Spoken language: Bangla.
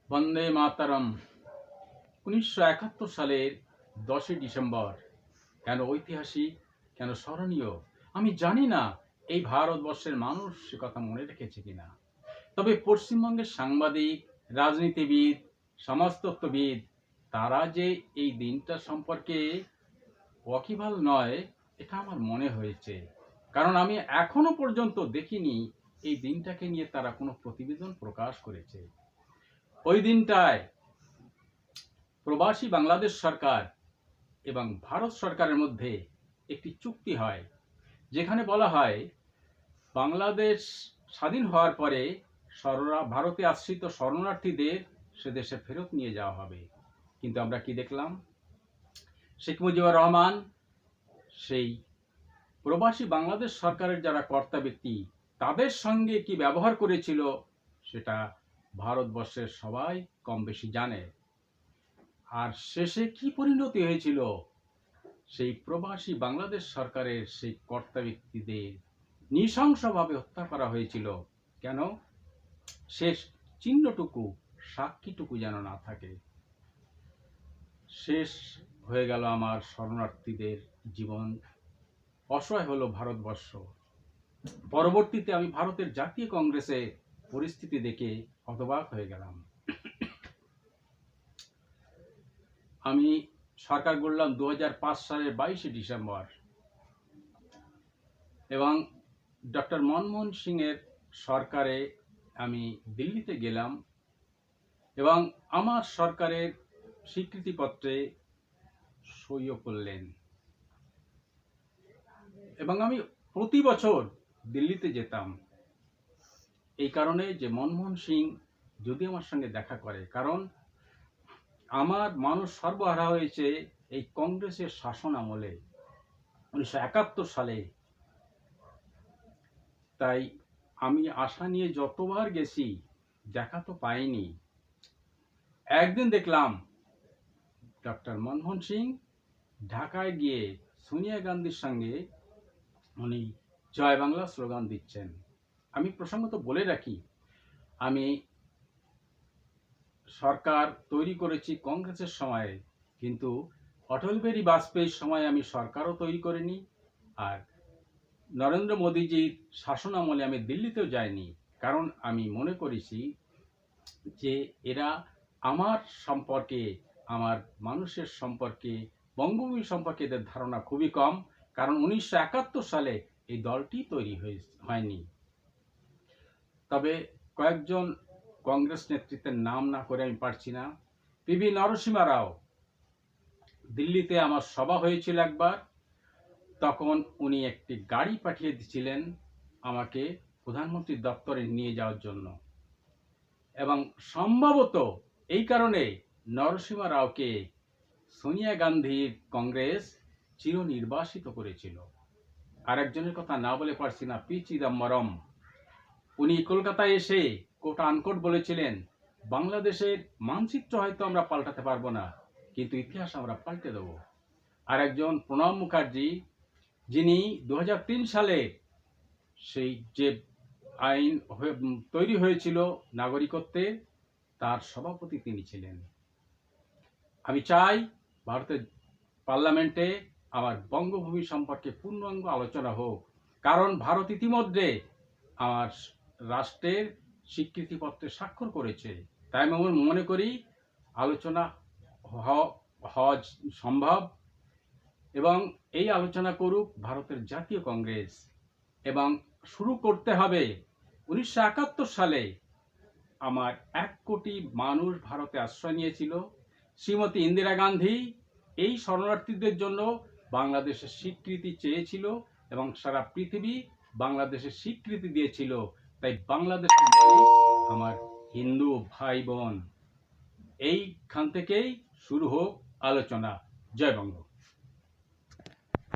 বন্দে মাতরম। 1971 সালের 10ই ডিসেম্বর কেন ঐতিহাসিক, কেন স্মরণীয় আমি জানি না এই ভারতবর্ষের মানুষ সে কথা মনে রেখেছে কিনা। তবে পশ্চিমবঙ্গের সাংবাদিক, রাজনীতিবিদ, সমাজতত্ত্ববিদ তারা যে এই দিনটা সম্পর্কে ওয়াকিবহাল নয় এটা আমার মনে হয়েছে। কারণ আমি এখনো পর্যন্ত দেখিনি এই দিনটাকে নিয়ে তারা কোনো প্রতিবেদন প্রকাশ করেছে। ওই দিনটায় প্রবাসী বাংলাদেশ সরকার এবং ভারত সরকারের মধ্যে একটি চুক্তি হয়, যেখানে বলা হয় বাংলাদেশ স্বাধীন হওয়ার পরে ভারতে আশ্রিত শরণার্থীদের সে দেশে ফেরত নিয়ে যাওয়া হবে। কিন্তু আমরা কি দেখলাম? শেখ মুজিবুর রহমান সেই প্রবাসী বাংলাদেশ সরকারের যারা কর্তা ব্যক্তি তাদের সঙ্গে কি ব্যবহার করেছিল সেটা ভারতবর্ষের সবাই কম বেশি জানে। আর শেষে কি পরিণতি হয়েছিল? সেই প্রবাসী বাংলাদেশ সরকারের সেই কর্তা ব্যক্তিদের নৃশংসভাবে হত্যা করা হয়েছিল। কেন? শেষ চিহ্নটুকু, সাক্ষীটুকু যেন না থাকে। শেষ হয়ে গেল আমার শরণার্থীদের জীবন, অসহায় হলো ভারতবর্ষ। পরবর্তীতে আমি ভারতের জাতীয় কংগ্রেসে পরিস্থিতি দেখে হতবাক হয়ে গেলাম। আমি সরকার গড়লাম 2005 সালের 22শে ডিসেম্বর এবং ডক্টর মনমোহন সিংয়ের সরকারে আমি দিল্লিতে গেলাম এবং আমার সরকারের স্বীকৃতিপত্রে সইও করলেন। এবং আমি প্রতি বছর দিল্লিতে যেতাম এই কারণে যে মনমোহন সিং যদি আমার সঙ্গে দেখা করে, কারণ আমার মানুষ সর্বহারা হয়েছে এই কংগ্রেসের শাসন আমলে 1971 সালে। তাই আমি আশা নিয়ে যতবার গেছি দেখা তো পাইনি। একদিন দেখলাম ডক্টর মনমোহন সিং ঢাকায় গিয়ে সোনিয়া গান্ধীর সঙ্গে উনি জয় বাংলা স্লোগান দিচ্ছেন। আমি প্রসঙ্গত বলে রাখি, আমি সরকার তৈরি করেছি কংগ্রেসের সময়ে, কিন্তু অটল বিহারী বাজপেয়ীর সময় আমি সরকারও তৈরি করিনি। আর নরেন্দ্র মোদীজির শাসন আমলে আমি দিল্লিতেও যাইনি, কারণ আমি মনে করেছি যে এরা আমার সম্পর্কে, আমার মানুষের সম্পর্কে, বঙ্গভূমি সম্পর্কে এদের ধারণা খুবই কম। কারণ 1971 সালে এই দলটি তৈরি হয়নি। তবে কয়েকজন কংগ্রেস নেতৃত্বের নাম না করে আমি পারছি না। পিভি নরসিমা রাও, দিল্লিতে আমার সভা হয়েছিল একবার, তখন উনি একটি গাড়ি পাঠিয়ে দিয়েছিলেন আমাকে প্রধানমন্ত্রীর দপ্তরে নিয়ে যাওয়ার জন্য। এবং সম্ভবত এই কারণে নরসিমা রাওকে সোনিয়া গান্ধীর কংগ্রেস চিরনির্বাসিত করেছিল। আরেকজনের কথা না বলে পারছি না, পি চিদম্বরম। উনি কলকাতায় এসে কোট আনকোট বলেছিলেন, বাংলাদেশের মানচিত্র হয়তো আমরা পাল্টাতে পারবো না, কিন্তু ইতিহাস আমরা পাল্টে দেব। আরেকজন প্রণব মুখার্জি, যিনি 2003 সালে সেই যে আইন তৈরি হয়েছিল নাগরিকত্বের, তার সভাপতি তিনি ছিলেন। আমি চাই ভারতের পার্লামেন্টে আমার বঙ্গভূমি সম্পর্কে পূর্ণাঙ্গ আলোচনা হোক, কারণ ভারত ইতিমধ্যে আমার রাষ্ট্রের স্বীকৃতিপত্রে স্বাক্ষর করেছে। তাই আমি মনে করি আলোচনা হওয়া সম্ভব, এবং এই আলোচনা করুক ভারতের জাতীয় কংগ্রেস। এবং শুরু করতে হবে 1971 সালে আমার 1 কোটি মানুষ ভারতে আশ্রয় নিয়েছিল। শ্রীমতী ইন্দিরা গান্ধী এই শরণার্থীদের জন্য বাংলাদেশের স্বীকৃতি চেয়েছিল এবং সারা পৃথিবী বাংলাদেশের স্বীকৃতি দিয়েছিল। তাই বাংলাদেশের আমার হিন্দু ভাই বোন, এইখান থেকেই শুরু হোক আলোচনা। জয় বঙ্গ।